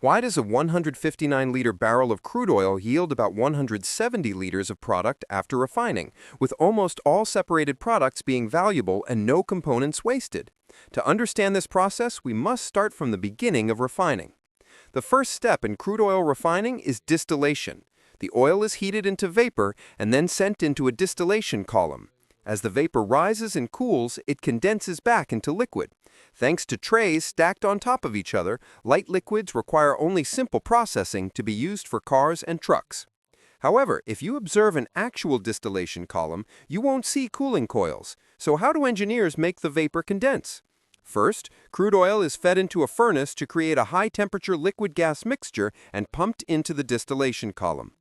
Why does a 159-liter barrel of crude oil yield about 170 liters of product after refining, with almost all separated products being valuable and no components wasted? To understand this process, we must start from the beginning of refining. The first step in crude oil refining is distillation. The oil is heated into vapor and then sent into a distillation column. As the vapor rises and cools, it condenses back into liquid. Thanks to trays stacked on top of each other, light liquids require only simple processing to be used for cars and trucks. However, if you observe an actual distillation column, you won't see cooling coils. So how do engineers make the vapor condense? First, crude oil is fed into a furnace to create a high-temperature liquid-gas mixture and pumped into the distillation column.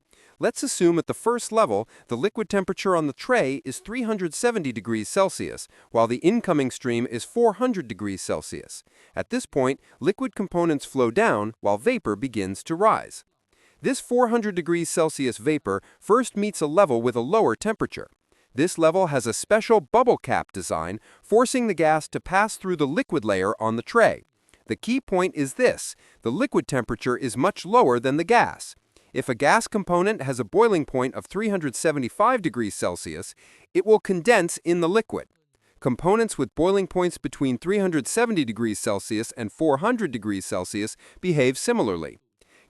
Let's assume at the first level, the liquid temperature on the tray is 370 degrees Celsius, while the incoming stream is 400 degrees Celsius. At this point, liquid components flow down while vapor begins to rise. This 400 degrees Celsius vapor first meets a level with a lower temperature. This level has a special bubble cap design, forcing the gas to pass through the liquid layer on the tray. The key point is this: the liquid temperature is much lower than the gas. If a gas component has a boiling point of 375 degrees Celsius, it will condense in the liquid. Components with boiling points between 370 degrees Celsius and 400 degrees Celsius behave similarly.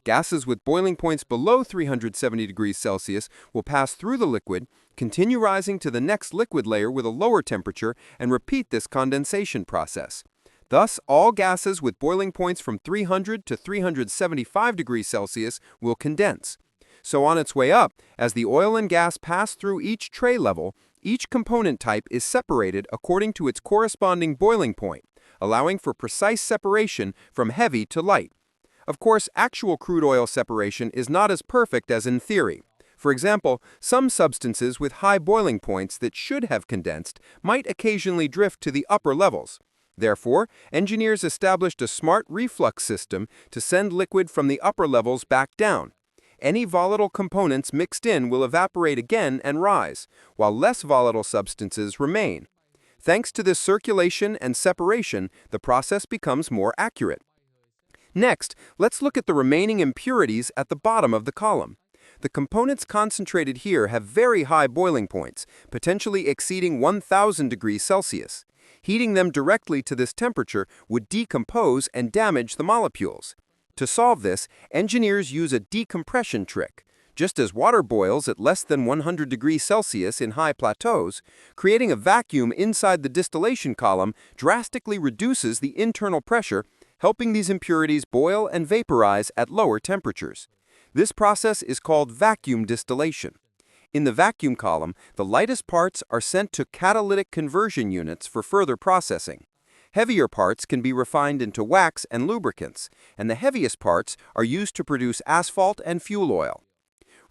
Gases with boiling points below 370 degrees Celsius will pass through the liquid, continue rising to the next liquid layer with a lower temperature, and repeat this condensation process. Thus, all gases with boiling points from 300 to 375 degrees Celsius will condense. So on its way up, as the oil and gas pass through each tray level, each component type is separated according to its corresponding boiling point, allowing for precise separation from heavy to light. Of course, actual crude oil separation is not as perfect as in theory. For example, some substances with high boiling points that should have condensed might occasionally drift to the upper levels. Therefore, engineers established a smart reflux system to send liquid from the upper levels back down. Any volatile components mixed in will evaporate again and rise, while less volatile substances remain. Thanks to this circulation and separation, the process becomes more accurate. Next, let's look at the remaining impurities at the bottom of the column. The components concentrated here have very high boiling points, potentially exceeding 1000 degrees Celsius. Heating them directly to this temperature would decompose and damage the molecules. To solve this, engineers use a decompression trick. Just as water boils at less than 100 degrees Celsius in high plateaus, creating a vacuum inside the distillation column drastically reduces the internal pressure, helping these impurities boil and vaporize at lower temperatures. This process is called vacuum distillation. In the vacuum column, the lightest parts are sent to catalytic conversion units for further processing. Heavier parts can be refined into wax and lubricants, and the heaviest parts are used to produce asphalt and fuel oil.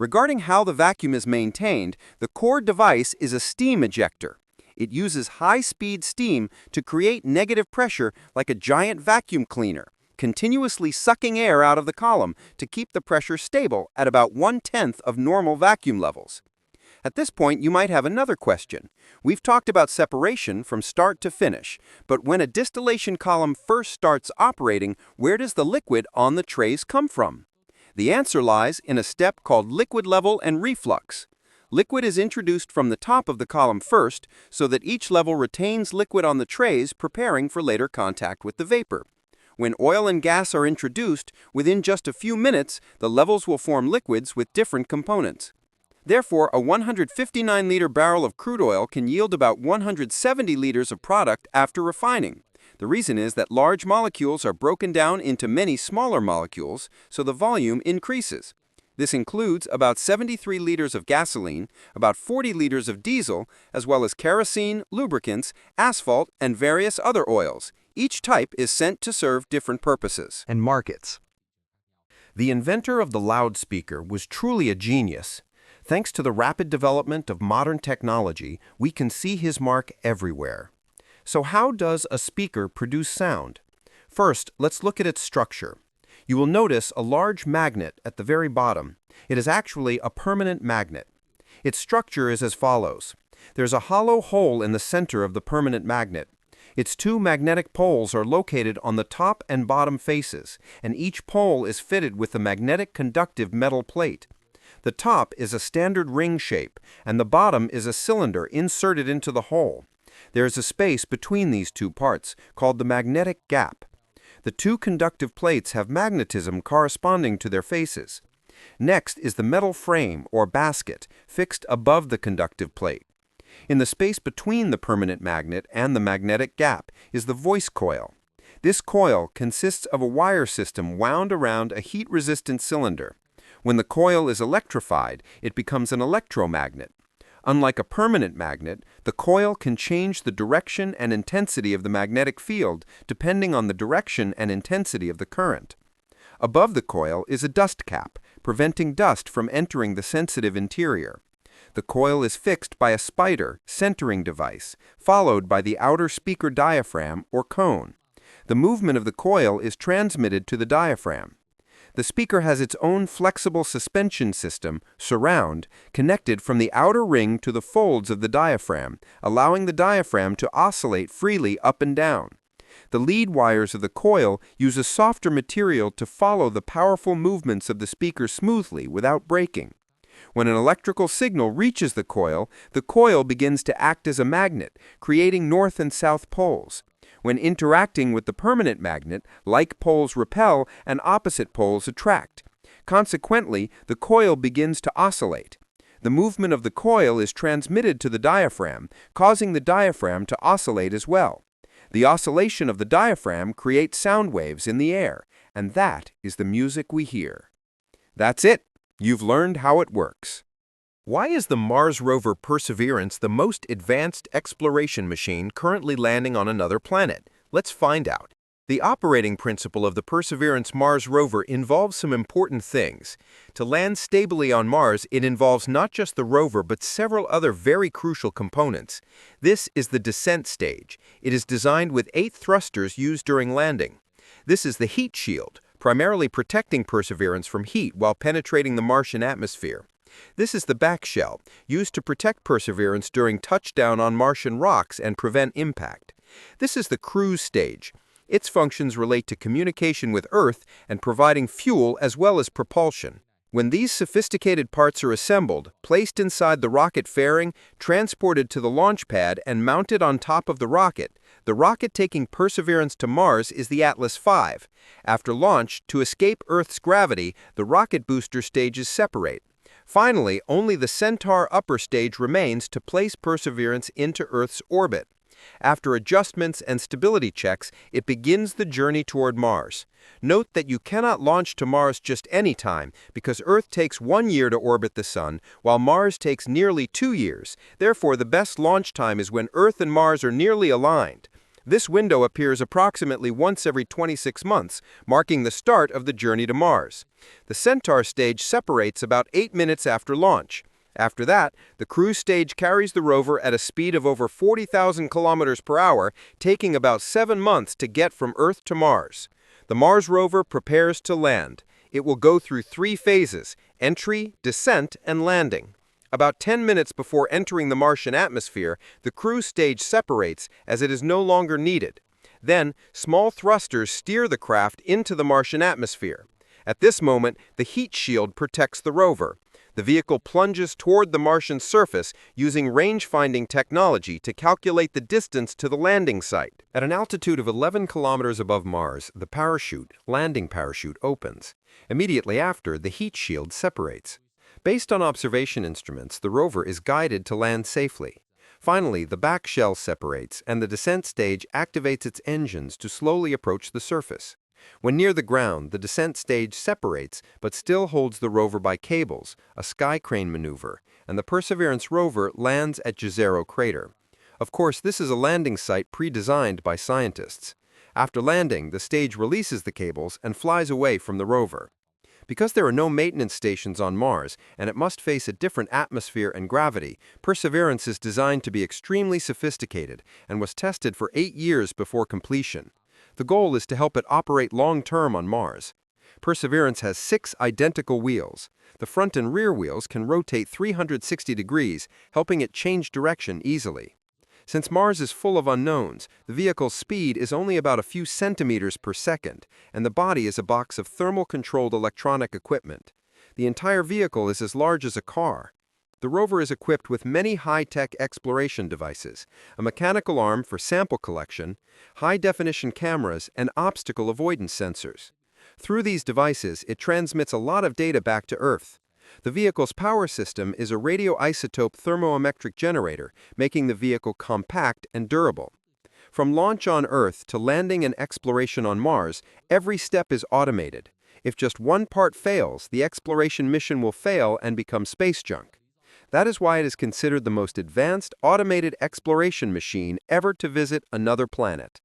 Regarding how the vacuum is maintained, the core device is a steam ejector. It uses high-speed steam to create negative pressure like a giant vacuum cleaner, continuously sucking air out of the column to keep the pressure stable at about 1/10 of normal vacuum levels. At this point, you might have another question. We've talked about separation from start to finish, but when a distillation column first starts operating, where does the liquid on the trays come from? The answer lies in a step called liquid level and reflux. Liquid is introduced from the top of the column first, so that each level retains liquid on the trays, preparing for later contact with the vapor. When oil and gas are introduced, within just a few minutes, the levels will form liquids with different components. Therefore, a 159-liter barrel of crude oil can yield about 170 liters of product after refining. The reason is that large molecules are broken down into many smaller molecules, so the volume increases. This includes about 73 liters of gasoline, about 40 liters of diesel, as well as kerosene, lubricants, asphalt, and various other oils. Each type is sent to serve different purposes and markets. The inventor of the loudspeaker was truly a genius. Thanks to the rapid development of modern technology, we can see his mark everywhere. So how does a speaker produce sound? First, let's look at its structure. You will notice a large magnet at the very bottom. It is actually a permanent magnet. Its structure is as follows. There's a hollow hole in the center of the permanent magnet. Its two magnetic poles are located on the top and bottom faces, and each pole is fitted with a magnetic conductive metal plate. The top is a standard ring shape, and the bottom is a cylinder inserted into the hole. There is a space between these two parts, called the magnetic gap. The two conductive plates have magnetism corresponding to their faces. Next is the metal frame, or basket, fixed above the conductive plate. In the space between the permanent magnet and the magnetic gap is the voice coil. This coil consists of a wire system wound around a heat-resistant cylinder. When the coil is electrified, it becomes an electromagnet. Unlike a permanent magnet, the coil can change the direction and intensity of the magnetic field depending on the direction and intensity of the current. Above the coil is a dust cap, preventing dust from entering the sensitive interior. The coil is fixed by a spider centering device, followed by the outer speaker diaphragm or cone. The movement of the coil is transmitted to the diaphragm. The speaker has its own flexible suspension system, surround, connected from the outer ring to the folds of the diaphragm, allowing the diaphragm to oscillate freely up and down. The lead wires of the coil use a softer material to follow the powerful movements of the speaker smoothly without breaking. When an electrical signal reaches the coil begins to act as a magnet, creating north and south poles. When interacting with the permanent magnet, like poles repel and opposite poles attract. Consequently, the coil begins to oscillate. The movement of the coil is transmitted to the diaphragm, causing the diaphragm to oscillate as well. The oscillation of the diaphragm creates sound waves in the air, and that is the music we hear. That's it. You've learned how it works. Why is the Mars rover Perseverance the most advanced exploration machine currently landing on another planet? Let's find out. The operating principle of the Perseverance Mars rover involves some important things. To land stably on Mars, it involves not just the rover but several other very crucial components. This is the descent stage. It is designed with 8 thrusters used during landing. This is the heat shield, primarily protecting Perseverance from heat while penetrating the Martian atmosphere. This is the back shell, used to protect Perseverance during touchdown on Martian rocks and prevent impact. This is the cruise stage. Its functions relate to communication with Earth and providing fuel as well as propulsion. When these sophisticated parts are assembled, placed inside the rocket fairing, transported to the launch pad, and mounted on top of the rocket taking Perseverance to Mars is the Atlas V. After launch, to escape Earth's gravity, the rocket booster stages separate. Finally, only the Centaur upper stage remains to place Perseverance into Earth's orbit. After adjustments and stability checks, it begins the journey toward Mars. Note that you cannot launch to Mars just any time, because Earth takes 1 year to orbit the Sun, while Mars takes nearly 2 years. Therefore, the best launch time is when Earth and Mars are nearly aligned. This window appears approximately once every 26 months, marking the start of the journey to Mars. The Centaur stage separates about 8 minutes after launch. After that, the cruise stage carries the rover at a speed of over 40,000 kilometers per hour, taking about 7 months to get from Earth to Mars. The Mars rover prepares to land. It will go through 3 phases: entry, descent, and landing. About 10 minutes before entering the Martian atmosphere, the cruise stage separates as it is no longer needed. Then, small thrusters steer the craft into the Martian atmosphere. At this moment, the heat shield protects the rover. The vehicle plunges toward the Martian surface using range-finding technology to calculate the distance to the landing site. At an altitude of 11 kilometers above Mars, the landing parachute opens. Immediately after, the heat shield separates. Based on observation instruments, the rover is guided to land safely. Finally, the back shell separates, and the descent stage activates its engines to slowly approach the surface. When near the ground, the descent stage separates, but still holds the rover by cables, a sky crane maneuver, and the Perseverance rover lands at Jezero Crater. Of course, this is a landing site pre-designed by scientists. After landing, the stage releases the cables and flies away from the rover. Because there are no maintenance stations on Mars, and it must face a different atmosphere and gravity, Perseverance is designed to be extremely sophisticated and was tested for 8 years before completion. The goal is to help it operate long-term on Mars. Perseverance has 6 identical wheels. The front and rear wheels can rotate 360 degrees, helping it change direction easily. Since Mars is full of unknowns, the vehicle's speed is only about a few centimeters per second, and the body is a box of thermal-controlled electronic equipment. The entire vehicle is as large as a car. The rover is equipped with many high-tech exploration devices, a mechanical arm for sample collection, high-definition cameras, and obstacle avoidance sensors. Through these devices, it transmits a lot of data back to Earth. The vehicle's power system is a radioisotope thermoelectric generator, making the vehicle compact and durable. From launch on Earth to landing and exploration on Mars, every step is automated. If just one part fails, the exploration mission will fail and become space junk. That is why it is considered the most advanced automated exploration machine ever to visit another planet.